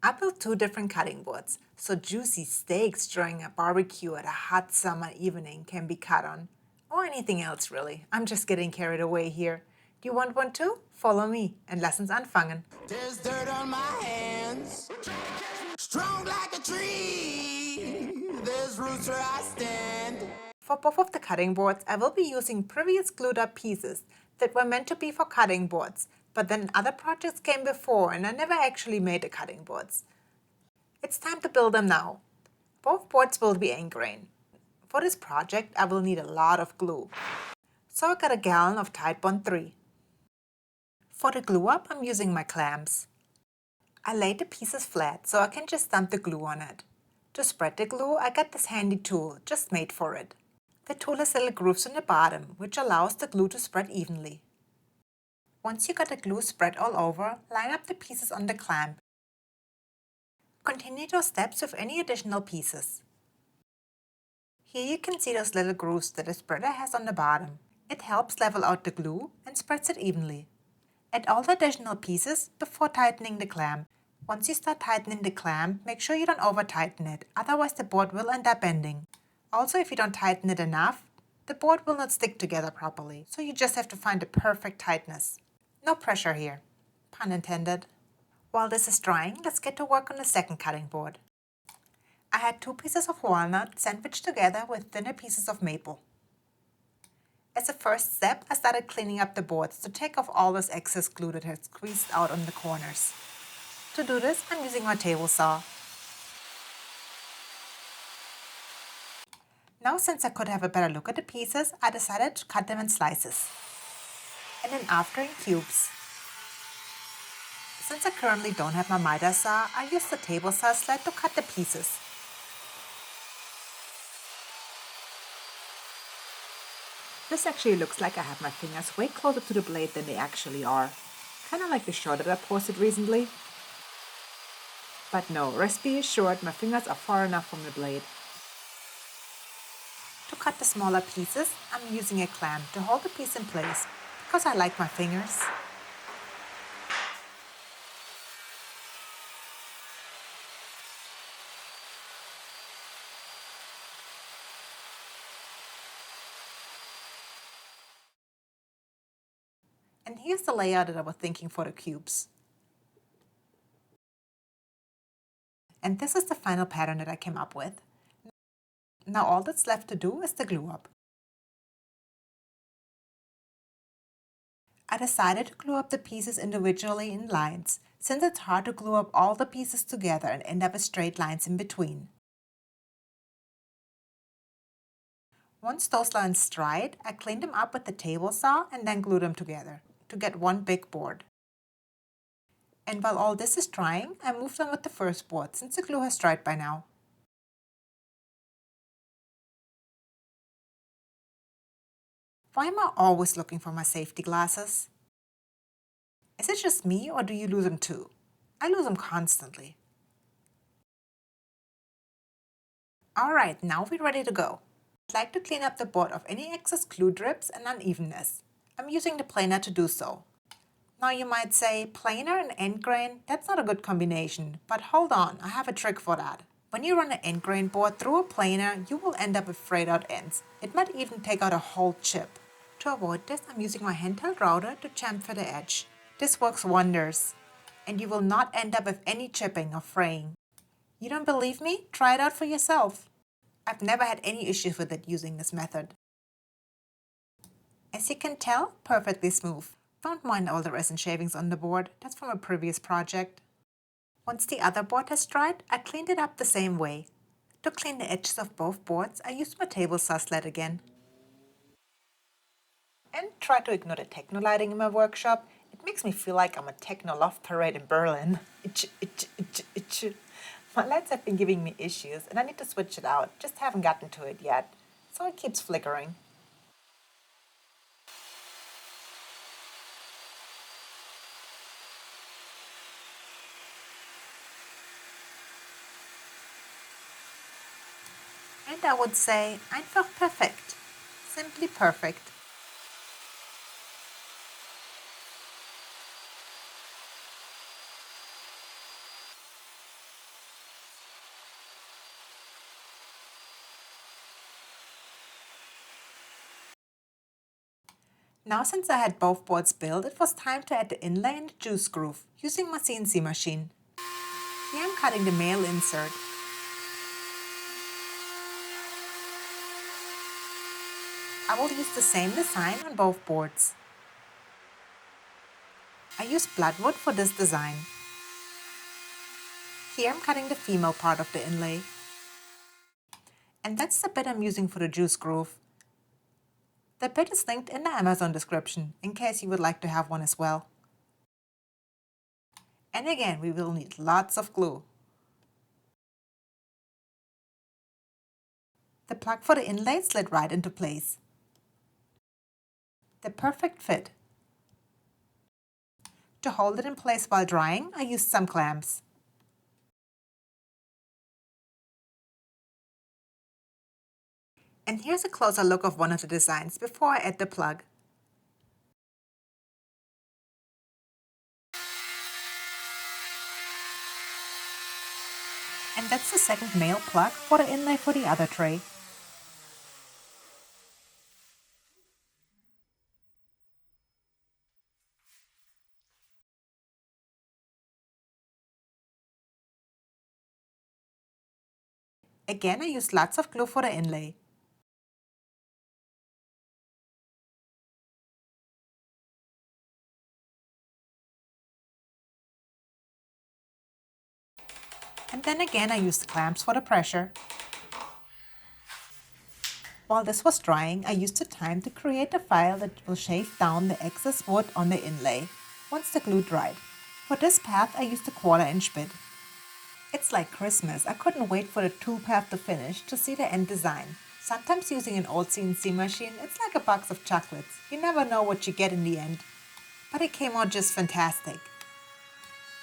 I built 2 different cutting boards, so juicy steaks during a barbecue at a hot summer evening can be cut on. Or anything else really. I'm just getting carried away here. Do you want one too? Follow me and lessons anfangen. There's dirt on my hands, strong like a tree. There's roots where I stand. For both of the cutting boards, I will be using previous glued up pieces that were meant to be for cutting boards, but then other projects came before and I never actually made the cutting boards. It's time to build them now. Both boards will be ingrain. For this project, I will need a lot of glue. So I got a gallon of Tide Bond 3. For the glue up, I'm using my clamps. I laid the pieces flat so I can just dump the glue on it. To spread the glue, I got this handy tool, just made for it. The tool has little grooves on the bottom, which allows the glue to spread evenly. Once you got the glue spread all over, line up the pieces on the clamp. Continue those steps with any additional pieces. Here you can see those little grooves that the spreader has on the bottom. It helps level out the glue and spreads it evenly. Add all the additional pieces before tightening the clamp. Once you start tightening the clamp, make sure you don't over tighten it, otherwise the board will end up bending. Also, if you don't tighten it enough, the board will not stick together properly, so you just have to find the perfect tightness. No pressure here. Pun intended. While this is drying, let's get to work on the second cutting board. I had 2 pieces of walnut sandwiched together with thinner pieces of maple. As a first step, I started cleaning up the boards to take off all this excess glue that had squeezed out on the corners. To do this, I'm using my table saw. Now, since I could have a better look at the pieces, I decided to cut them in slices, and then after in cubes. Since I currently don't have my miter saw, I used the table saw sled to cut the pieces. This actually looks like I have my fingers way closer to the blade than they actually are. Kinda like the shot that I posted recently. But no, rest be assured, my fingers are far enough from the blade. To cut the smaller pieces, I'm using a clamp to hold the piece in place, because I like my fingers. And here's the layout that I was thinking for the cubes. And this is the final pattern that I came up with. Now all that's left to do is the glue up. I decided to glue up the pieces individually in lines, since it's hard to glue up all the pieces together and end up with straight lines in between. Once those lines dried, I cleaned them up with the table saw and then glued them together to get one big board. And while all this is drying, I moved on with the first board since the glue has dried by now. Why am I always looking for my safety glasses? Is it just me or do you lose them too? I lose them constantly. Alright, now we're ready to go. I'd like to clean up the board of any excess glue drips and unevenness. I'm using the planer to do so. Now you might say, planer and end grain, that's not a good combination, but hold on, I have a trick for that. When you run an end grain board through a planer, you will end up with frayed out ends. It might even take out a whole chip. To avoid this, I'm using my handheld router to chamfer the edge. This works wonders, and you will not end up with any chipping or fraying. You don't believe me? Try it out for yourself. I've never had any issues with it using this method. As you can tell, perfectly smooth. Don't mind all the resin shavings on the board, that's from a previous project. Once the other board has dried, I cleaned it up the same way. To clean the edges of both boards, I used my table saw sled again. And try to ignore the techno lighting in my workshop. It makes me feel like I'm a techno love parade in Berlin. Itch, itch, itch, itch. My lights have been giving me issues and I need to switch it out, just haven't gotten to it yet. So it keeps flickering. And I would say, einfach perfekt. Simply perfect. Now since I had both boards built, it was time to add the inlay and the juice groove using my CNC machine. Here I'm cutting the male insert. I will use the same design on both boards. I use bloodwood for this design. Here I'm cutting the female part of the inlay. And that's the bit I'm using for the juice groove. The bit is linked in the Amazon description in case you would like to have one as well. And again, we will need lots of glue. The plug for the inlay slid right into place. The perfect fit. To hold it in place while drying, I used some clamps. And here's a closer look of one of the designs before I add the plug. And that's the second male plug for the inlay for the other tray. Again, I used lots of glue for the inlay. And then again, I used clamps for the pressure. While this was drying, I used the time to create a file that will shave down the excess wood on the inlay once the glue dried. For this path, I used a 1/4" bit. It's like Christmas. I couldn't wait for the tool path to finish to see the end design. Sometimes using an old CNC machine, it's like a box of chocolates. You never know what you get in the end. But it came out just fantastic.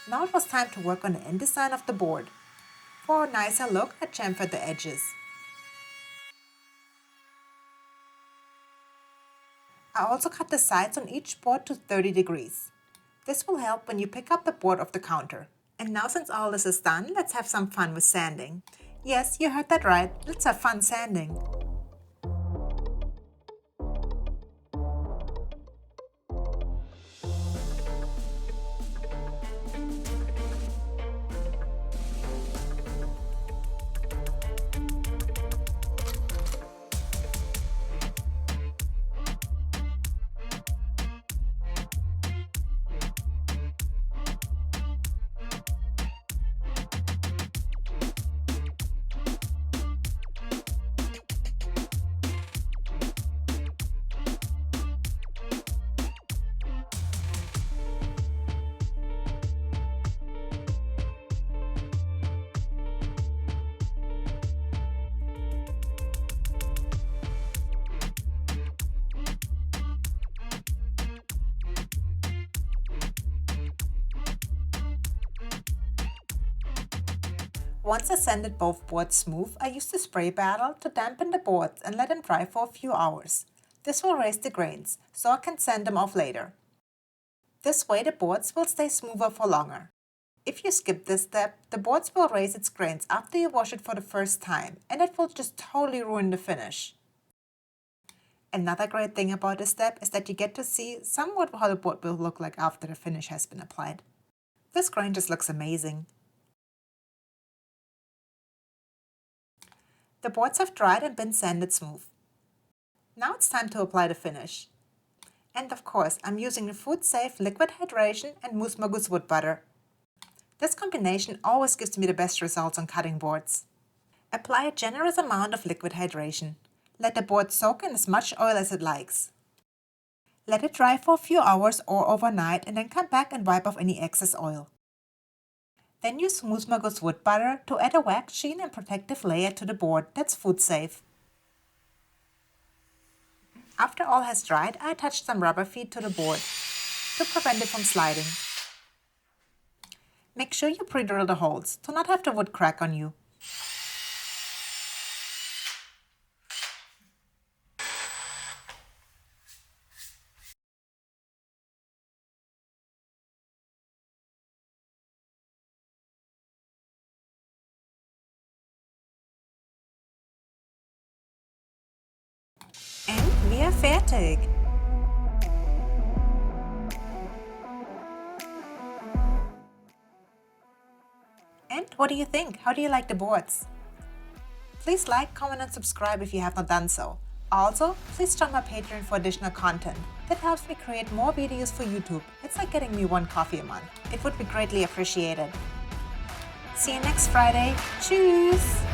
Now it was time to work on the end design of the board. For a nicer look, I chamfered the edges. I also cut the sides on each board to 30 degrees. This will help when you pick up the board off the counter. And now since all this is done, let's have some fun with sanding. Yes, you heard that right, let's have fun sanding. Once I sanded both boards smooth, I used a spray bottle to dampen the boards and let them dry for a few hours. This will raise the grains, so I can sand them off later. This way the boards will stay smoother for longer. If you skip this step, the boards will raise its grains after you wash it for the first time, and it will just totally ruin the finish. Another great thing about this step is that you get to see somewhat how the board will look like after the finish has been applied. This grain just looks amazing. The boards have dried and been sanded smooth. Now it's time to apply the finish. And of course, I'm using the food-safe liquid hydration and Moose Magoose wood butter. This combination always gives me the best results on cutting boards. Apply a generous amount of liquid hydration. Let the board soak in as much oil as it likes. Let it dry for a few hours or overnight and then come back and wipe off any excess oil. Then use Moose Magoose wood butter to add a wax sheen and protective layer to the board that's food safe. After all has dried, I attached some rubber feet to the board to prevent it from sliding. Make sure you pre-drill the holes to not have the wood crack on you. And wir fertig! What do you think? How do you like the boards? Please like, comment and subscribe if you have not done so. Also, please join my Patreon for additional content. That helps me create more videos for YouTube. It's like getting me one coffee a month. It would be greatly appreciated. See you next Friday. Tschüss!